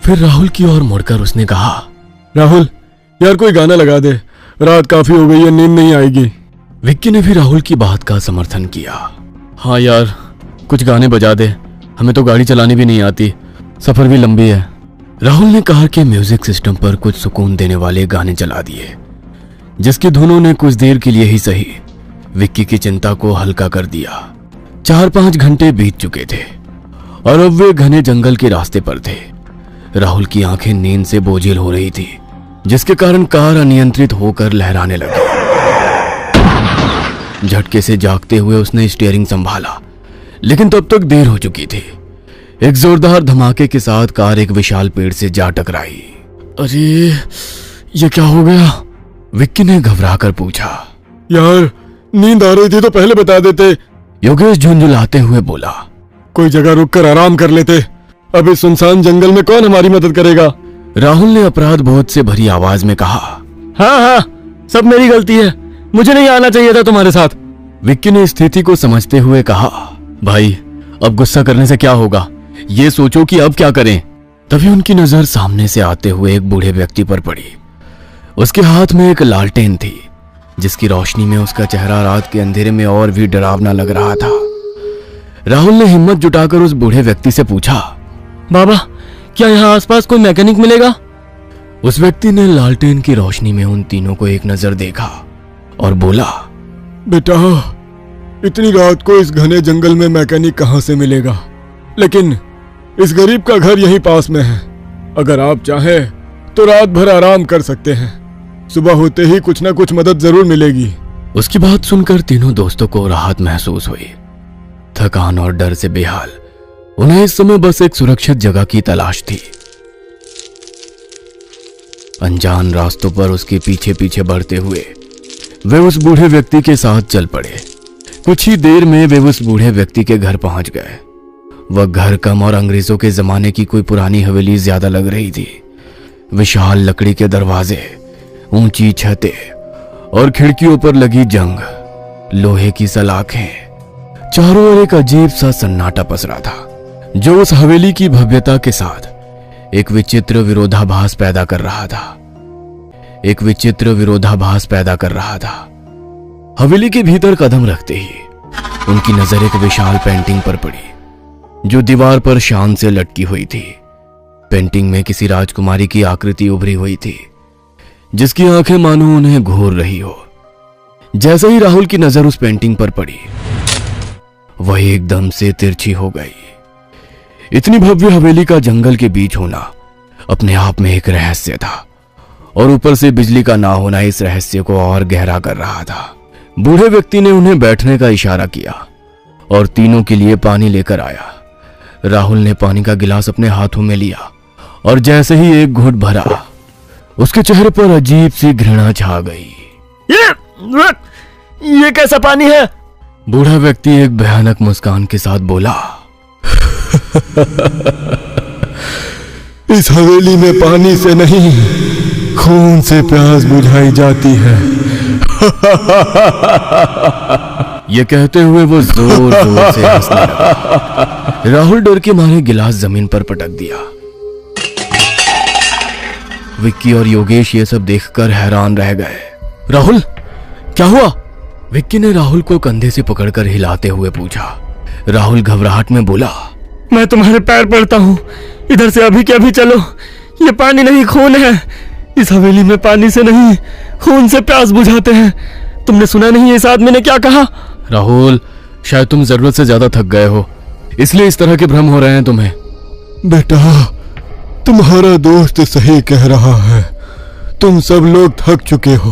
फिर राहुल की ओर मुड़कर उसने कहा, राहुल यार कोई गाना लगा दे, रात काफी हो गई है, नींद नहीं आएगी। विक्की ने भी राहुल की बात का समर्थन किया। हाँ यार, कुछ गाने बजा दे, हमें तो गाड़ी चलानी भी नहीं आती, सफर भी लंबी है। राहुल ने कार के म्यूजिक सिस्टम पर कुछ सुकून देने वाले गाने चला दिए, जिसकी धुनों ने कुछ देर के लिए ही सही विक्की की चिंता को हल्का कर दिया। 4-5 घंटे बीत चुके थे और अब वे घने जंगल के रास्ते पर थे। राहुल की आंखें नींद से बोझिल हो रही थी, जिसके कारण कार अनियंत्रित होकर लहराने लगी। झटके से जागते हुए उसने स्टीयरिंग संभाला, लेकिन तब तक देर हो चुकी थी। एक जोरदार धमाके के साथ कार एक विशाल पेड़ से जा टकराई। अरे ये क्या हो गया? विक्की ने घबराकर पूछा। यार नींद आ रही थी तो पहले बता देते। योगेश झुंझुलाते हुए बोला, कोई जगह रुककर आराम कर लेते, अब इस सुनसान जंगल में कौन हमारी मदद करेगा? राहुल ने अपराध बोध से भरी आवाज में कहा। हाँ हाँ, सब मेरी गलती है, मुझे नहीं आना चाहिए था तुम्हारे साथ। विक्की ने स्थिति को समझते हुए कहा, भाई अब गुस्सा करने से क्या होगा, ये सोचो कि अब क्या करें। तभी उनकी नजर सामने से आते हुए एक बूढ़े व्यक्ति पर पड़ी। उसके हाथ में एक लालटेन थी, जिसकी रोशनी में उसका चेहरा रात के अंधेरे में और भी डरावना लग रहा था। राहुल ने हिम्मत जुटाकर उस बूढ़े व्यक्ति से पूछा, बाबा क्या यहाँ आसपास कोई मैकेनिक मिलेगा? उस व्यक्ति ने लालटेन की रोशनी में उन तीनों को एक नजर देखा और बोला, बेटा इतनी रात को इस घने जंगल में मैकेनिक कहां से मिलेगा, लेकिन इस गरीब का घर यहीं पास में है। अगर आप चाहें तो रात भर आराम कर सकते हैं, सुबह होते ही कुछ ना कुछ मदद जरूर मिलेगी। उसकी बात सुनकर तीनों दोस्तों को राहत महसूस हुई। थकान और डर से बेहाल उन्हें इस समय बस एक सुरक्षित जगह की तलाश थी। अनजान रास्तों पर उसके पीछे पीछे बढ़ते हुए वे उस बूढ़े व्यक्ति के साथ चल पड़े। कुछ ही देर में वे उस बूढ़े व्यक्ति के घर पहुंच गए। वह घर कम और अंग्रेजों के जमाने की कोई पुरानी हवेली ज्यादा लग रही थी। विशाल लकड़ी के दरवाजे, ऊंची छतें और खिड़कियों पर लगी जंग, लोहे की सलाखें, चारों ओर एक अजीब सा सन्नाटा पसरा था, जो उस हवेली की भव्यता के साथ एक विचित्र विरोधाभास पैदा कर रहा था। हवेली के भीतर कदम रखते ही उनकी नजर एक विशाल पेंटिंग पर पड़ी जो दीवार पर शान से लटकी हुई थी। पेंटिंग में किसी राजकुमारी की आकृति उभरी हुई थी जिसकी आंखें मानो उन्हें घूर रही हो। जैसे ही राहुल की नजर उस पेंटिंग पर पड़ी वह एकदम से तिरछी हो गई। इतनी भव्य हवेली का जंगल के बीच होना अपने आप में एक रहस्य था और ऊपर से बिजली का ना होना इस रहस्य को और गहरा कर रहा था। बूढ़े व्यक्ति ने उन्हें बैठने का इशारा किया और तीनों के लिए पानी लेकर आया। राहुल ने पानी का गिलास अपने हाथों में लिया और जैसे ही एक घूंट भरा उसके चेहरे पर अजीब सी घृणा छा गई। ये कैसा पानी है? बूढ़ा व्यक्ति एक भयानक मुस्कान के साथ बोला, इस हवेली में पानी से नहीं खून से प्यास बुझाई जाती है। ये कहते हुए वो जोर जोर से हंसने लगा। राहुल डर के मारे गिलास जमीन पर पटक दिया। विक्की और योगेश ये सब देखकर हैरान रह गए। राहुल क्या हुआ? विक्की ने राहुल को कंधे से पकड़कर हिलाते हुए पूछा। राहुल घबराहट में बोला, मैं तुम्हारे पैर पड़ता हूँ, इधर से अभी के अभी चलो। ये पानी नहीं खून है। इस हवेली में पानी से नहीं खून से प्यास बुझाते हैं। तुमने सुना नहीं इस आदमी ने क्या कहा? राहुल शायद तुम जरूरत से ज्यादा थक गए हो इसलिए इस तरह के भ्रम हो रहे हैं तुम्हें। बेटा तुम्हारा दोस्त सही कह रहा है। तुम सब लोग थक चुके हो,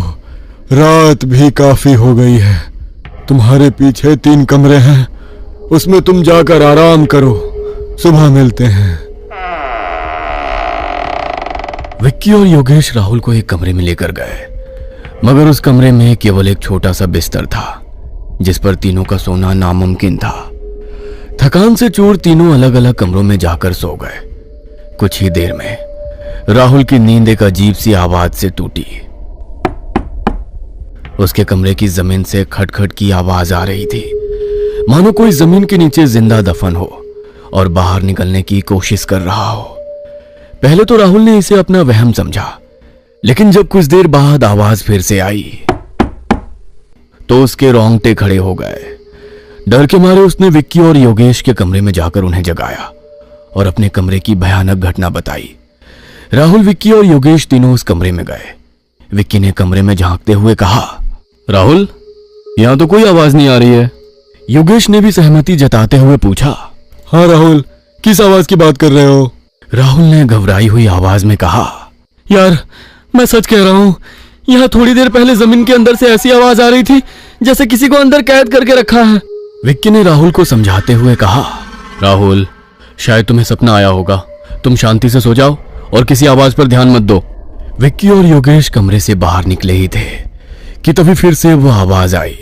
रात भी काफी हो गई है। तुम्हारे पीछे 3 कमरे हैं, उसमें तुम जाकर आराम करो, सुबह मिलते हैं। विक्की और योगेश राहुल को एक कमरे में लेकर गए मगर उस कमरे में केवल एक छोटा सा बिस्तर था जिस पर तीनों का सोना नामुमकिन था। थकान से चूर तीनों अलग अलग कमरों में जाकर सो गए। कुछ ही देर में राहुल की नींद एक अजीब सी आवाज से टूटी। उसके कमरे की जमीन से खटखट की आवाज आ रही थी मानो कोई जमीन के नीचे जिंदा दफन हो और बाहर निकलने की कोशिश कर रहा हो। पहले तो राहुल ने इसे अपना वहम समझा लेकिन जब कुछ देर बाद आवाज फिर से आई तो उसके रोंगटे खड़े हो गए। डर के मारे उसने विक्की और योगेश के कमरे में जाकर उन्हें जगाया और अपने कमरे की भयानक घटना बताई। राहुल, विक्की और योगेश तीनों उस कमरे में गए। विक्की ने कमरे में झांकते हुए कहा, राहुल यहां तो कोई आवाज नहीं आ रही है। योगेश ने भी सहमति जताते हुए पूछा, हाँ राहुल, किस आवाज की बात कर रहे हो? राहुल ने घबराई हुई आवाज में कहा, यार मैं सच कह रहा हूँ, यहाँ थोड़ी देर पहले जमीन के अंदर से ऐसी आवाज आ रही थी जैसे किसी को अंदर कैद करके रखा है। विक्की ने राहुल को समझाते हुए कहा, राहुल शायद तुम्हें सपना आया होगा, तुम शांति से सो जाओ और किसी आवाज पर ध्यान मत दो। विक्की और योगेश कमरे से बाहर निकले ही थे कि तभी फिर से वो आवाज आई।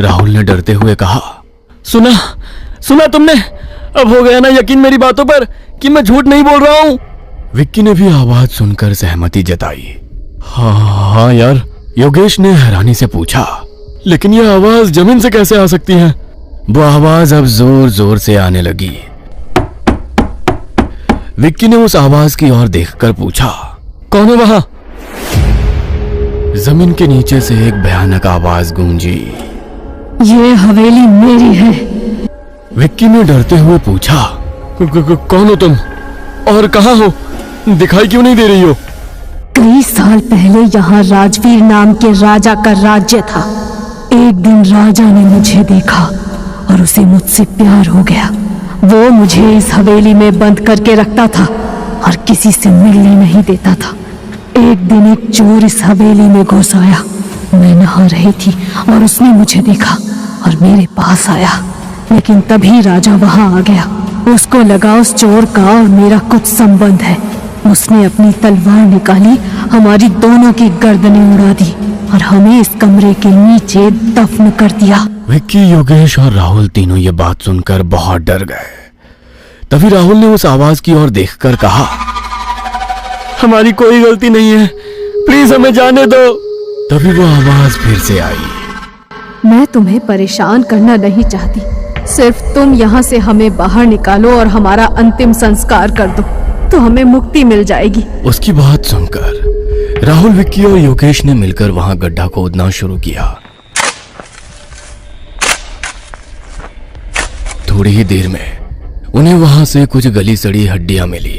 राहुल ने डरते हुए कहा, सुना तुमने? अब हो गया ना यकीन मेरी बातों पर कि मैं झूठ नहीं बोल रहा हूँ? विक्की ने भी आवाज सुनकर सहमति जताई। हाँ यार, योगेश ने हैरानी से पूछा, लेकिन यह आवाज जमीन से कैसे आ सकती है? वो आवाज अब जोर जोर से आने लगी। विक्की ने उस आवाज की ओर देखकर पूछा, कौन है वहां? जमीन के नीचे से एक भयानक आवाज गूंजी, ये हवेली मेरी है। विक्की ने डरते हुए पूछा, कौन हो तुम और कहां हो? दिखाई क्यों नहीं दे रही हो? कई साल पहले यहाँ राजवीर नाम के राजा का राज्य था। एक दिन राजा ने मुझे देखा और उसे मुझसे प्यार हो गया। वो मुझे इस हवेली में बंद करके रखता था और किसी से मिलने नहीं देता था। एक दिन एक चोर इस हवेली में घुस आया। मैं नहा रही थी और उसने मुझे देखा और मेरे पास आया, लेकिन तभी राजा वहां आ गया। उसको लगा उस चोर का और मेरा कुछ संबंध है। उसने अपनी तलवार निकाली, हमारी दोनों की गर्दनें उड़ा दी और हमें इस कमरे के नीचे दफन कर दिया। विक्की, योगेश और राहुल तीनों ये बात सुनकर बहुत डर गए। तभी राहुल ने उस आवाज की ओर देखकर कहा, हमारी कोई गलती नहीं है, प्लीज हमें जाने दो। तभी वो आवाज फिर से आई, मैं तुम्हें परेशान करना नहीं चाहती, सिर्फ तुम यहाँ से हमें बाहर निकालो और हमारा अंतिम संस्कार कर दो तो हमें मुक्ति मिल जाएगी। उसकी बात सुनकर राहुल, विक्की और योगेश ने मिलकर वहां गड्ढा खोदना शुरू किया। थोड़ी ही देर में उन्हें वहां से कुछ गली सड़ी हड्डियां मिली।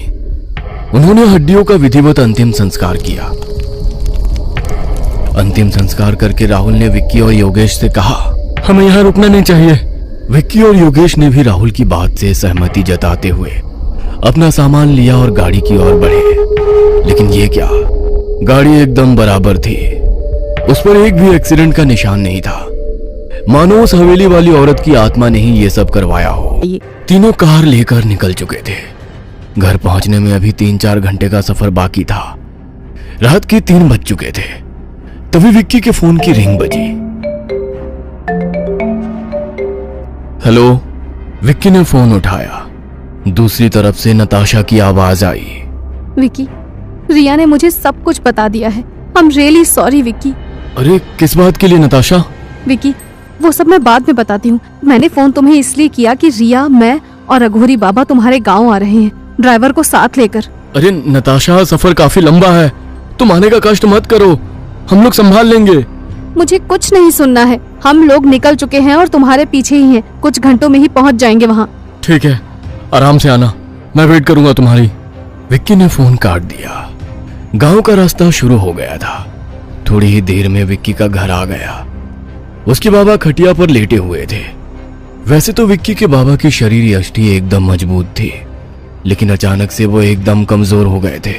उन्होंने हड्डियों का विधिवत अंतिम संस्कार किया। अंतिम संस्कार करके राहुल ने विक्की और योगेश से कहा, हमें यहाँ रुकना नहीं चाहिए। विक्की और योगेश ने भी राहुल की बात से सहमति जताते हुए अपना सामान लिया और गाड़ी की ओर बढ़े। लेकिन ये क्या, गाड़ी एकदम बराबर थी, उस पर एक भी एक्सीडेंट का निशान नहीं था। मानो उस हवेली वाली औरत की आत्मा ने ही ये सब करवाया हो। तीनों कार लेकर निकल चुके थे। घर पहुंचने में अभी 3-4 घंटे का सफर बाकी था। रात के 3 बज चुके थे। तभी विक्की के फोन की रिंग बजी। हेलो। विक्की ने फोन उठाया। दूसरी तरफ से नताशा की आवाज आई। विक्की, रिया ने मुझे सब कुछ बता दिया है। I'm really sorry Vicky. अरे किस बात के लिए नताशा? विक्की, वो सब मैं बाद में बताती हूँ। मैंने फोन तुम्हें इसलिए किया कि रिया, मैं और अघोरी बाबा तुम्हारे गांव आ रहे हैं, ड्राइवर को साथ लेकर। अरे नताशा, सफर काफी लंबा है, तुम आने का कष्ट मत करो, हम लोग संभाल लेंगे। मुझे कुछ नहीं सुनना है। हम लोग निकल चुके हैं और तुम्हारे पीछे ही हैं। कुछ घंटों में ही पहुंच जाएंगे वहाँ। ठीक है, आराम से आना, मैं वेट करूंगा तुम्हारी। विक्की ने फोन काट दिया। गांव का रास्ता शुरू हो गया था। थोड़ी ही देर में विक्की का घर आ गया। उसके बाबा खटिया पर लेटे हुए थे। वैसे तो विक्की के बाबा की शरीर यष्टि एकदम मजबूत थी, लेकिन अचानक से वो एकदम कमजोर हो गए थे,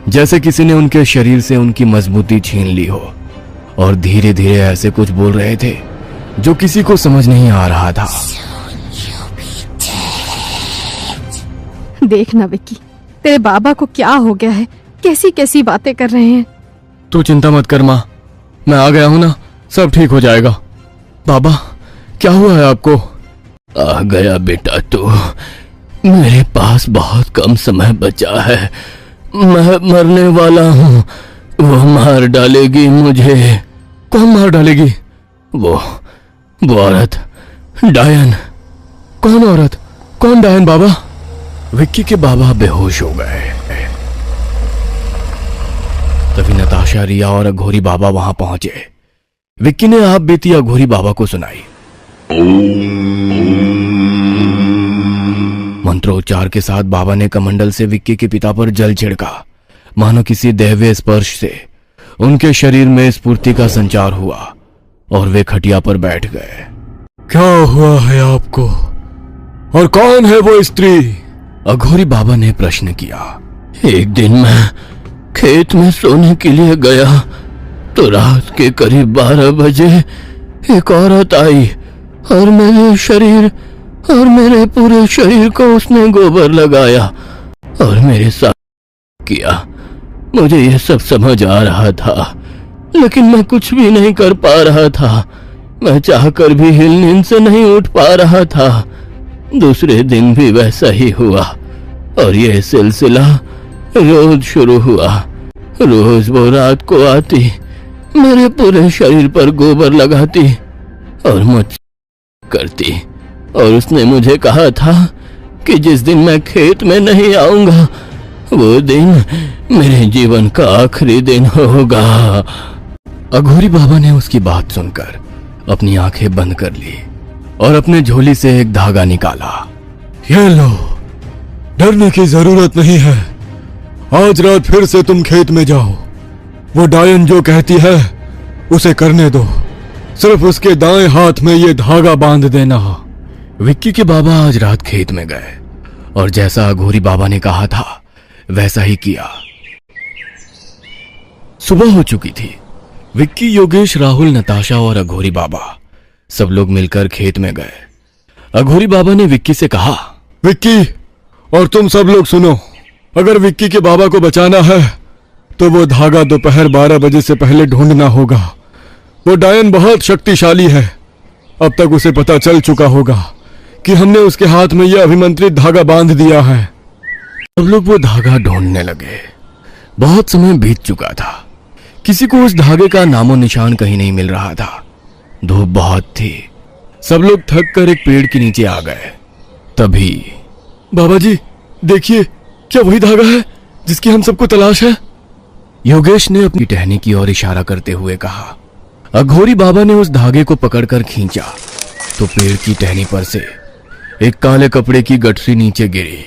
जैसे किसी ने उनके शरीर से उनकी मजबूती छीन ली हो। और धीरे धीरे ऐसे कुछ बोल रहे थे जो किसी को समझ नहीं आ रहा था। देखना विक्की, तेरे बाबा को क्या हो गया है, कैसी कैसी बातें कर रहे हैं। तू चिंता मत कर माँ, मैं आ गया हूं ना, सब ठीक हो जाएगा। बाबा, क्या हुआ है आपको? आ गया बेटा तू, मेरे पास बहुत कम समय बचा है, मैं मरने वाला हूँ, वो मार डालेगी मुझे। कौन मार डालेगी? वो औरत, डायन। कौन औरत? कौन डायन बाबा? विक्की के बाबा बेहोश हो गए। तभी नताशा, रिया और अघोरी बाबा वहां पहुंचे। विक्की ने आप बीती अघोरी बाबा को सुनाई। मंत्रोच्चार के साथ बाबा ने कमंडल से विक्की के पिता पर जल छिड़का। मानो किसी दैवीय स्पर्श से उनके शरीर में स्फूर्ति का संचार हुआ और वे खटिया पर बैठ गए। क्या हुआ है आपको और कौन है वो स्त्री? अघोरी बाबा ने प्रश्न किया। एक दिन मैं खेत में सोने के लिए गया तो रात के करीब 12 बजे एक औरत आई और मेरे पूरे शरीर को उसने गोबर लगाया और मेरे साथ किया। मुझे यह सब समझ आ रहा था, लेकिन मैं कुछ भी नहीं कर पा रहा था। मैं चाहकर भी नींद से नहीं उठ पा रहा था। दूसरे दिन भी वैसा ही हुआ और यह सिलसिला रोज शुरू हुआ। रोज वो रात को आती, मेरे पूरे शरीर पर गोबर लगाती और मुझ करती, और उसने मुझे कहा था कि जिस दिन मैं खेत में नहीं आऊंगा वो दिन मेरे जीवन का आखिरी दिन होगा। अघोरी बाबा ने उसकी बात सुनकर अपनी आंखें बंद कर ली और अपने झोली से एक धागा निकाला। ये लो, डरने की जरूरत नहीं है। आज रात फिर से तुम खेत में जाओ। वो डायन जो कहती है उसे करने दो। सिर्फ उसके दाएं हाथ में ये धागा बांध देना। विक्की के बाबा आज रात खेत में गए और जैसा अघोरी बाबा ने कहा था वैसा ही किया। सुबह हो चुकी थी। विक्की, योगेश, राहुल, नताशा और अघोरी बाबा सब लोग मिलकर खेत में गए। अघोरी बाबा ने विक्की से कहा, विक्की और तुम सब लोग सुनो, अगर विक्की के बाबा को बचाना है तो वो धागा दोपहर 12 बजे से पहले ढूंढना होगा। वो डायन बहुत शक्तिशाली है। अब तक उसे पता चल चुका होगा कि हमने उसके हाथ में यह अभिमंत्रित धागा बांध दिया है। सब लोग वो धागा ढूंढने लगे। बहुत समय बीत चुका था। किसी को उस धागे का नामो निशान कहीं नहीं मिल रहा था। धूप बहुत थी। सब लोग थक कर एक पेड़ के नीचे आ गए। तभी, बाबा जी देखिए, क्या वही धागा है जिसकी हम सबको तलाश है? योगेश ने अपनी टहनी की ओर इशारा करते हुए कहा। अघोरी बाबा ने उस धागे को पकड़कर खींचा तो पेड़ की टहनी पर से एक काले कपड़े की गठरी नीचे गिरी।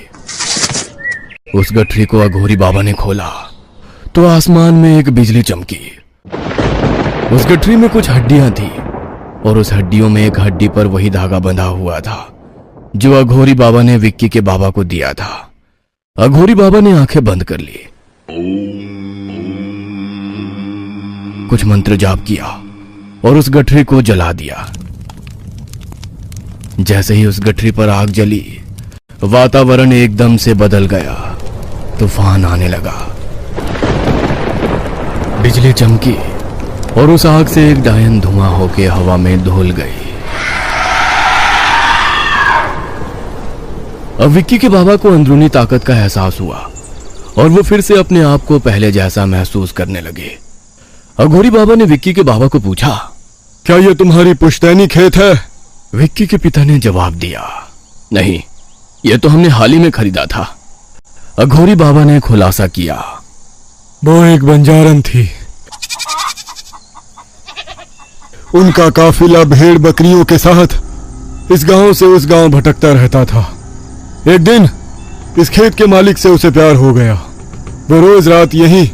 उस गठरी को अघोरी बाबा ने खोला तो आसमान में एक बिजली चमकी। उस गठरी में कुछ हड्डियां थी और उस हड्डियों में एक हड्डी पर वही धागा बंधा हुआ था जो अघोरी बाबा ने विक्की के बाबा को दिया था। अघोरी बाबा ने आंखें बंद कर ली, कुछ मंत्र जाप किया और उस गठरी को जला दिया। जैसे ही उस गठरी पर आग जली, वातावरण एकदम से बदल गया। तूफान आने लगा, बिजली चमकी और उस आग से एक डायन धुआं होके हवा में धुल गई। अब विक्की के बाबा को अंदरूनी ताकत का एहसास हुआ और वो फिर से अपने आप को पहले जैसा महसूस करने लगे। अघोरी बाबा ने विक्की के बाबा को पूछा, क्या ये तुम्हारी पुश्तैनी खेत है? विक्की के पिता ने जवाब दिया, नहीं, यह तो हमने हाल ही में खरीदा था। अघोरी बाबा ने खुलासा किया, वो एक बंजारन थी। उनका काफिला भेड़ बकरियों के साथ इस गांव से उस गांव भटकता रहता था। एक दिन इस खेत के मालिक से उसे प्यार हो गया। वो रोज रात यही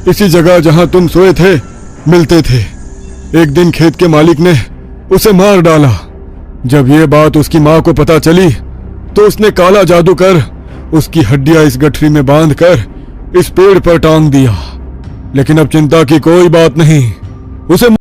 इसी जगह जहां तुम सोए थे मिलते थे। एक दिन खेत के मालिक ने उसे मार डाला। जब ये बात उसकी मां को पता चली तो उसने काला जादू कर उसकी हड्डियां इस गठरी में बांध कर इस पेड़ पर टांग दिया। लेकिन अब चिंता की कोई बात नहीं, उसे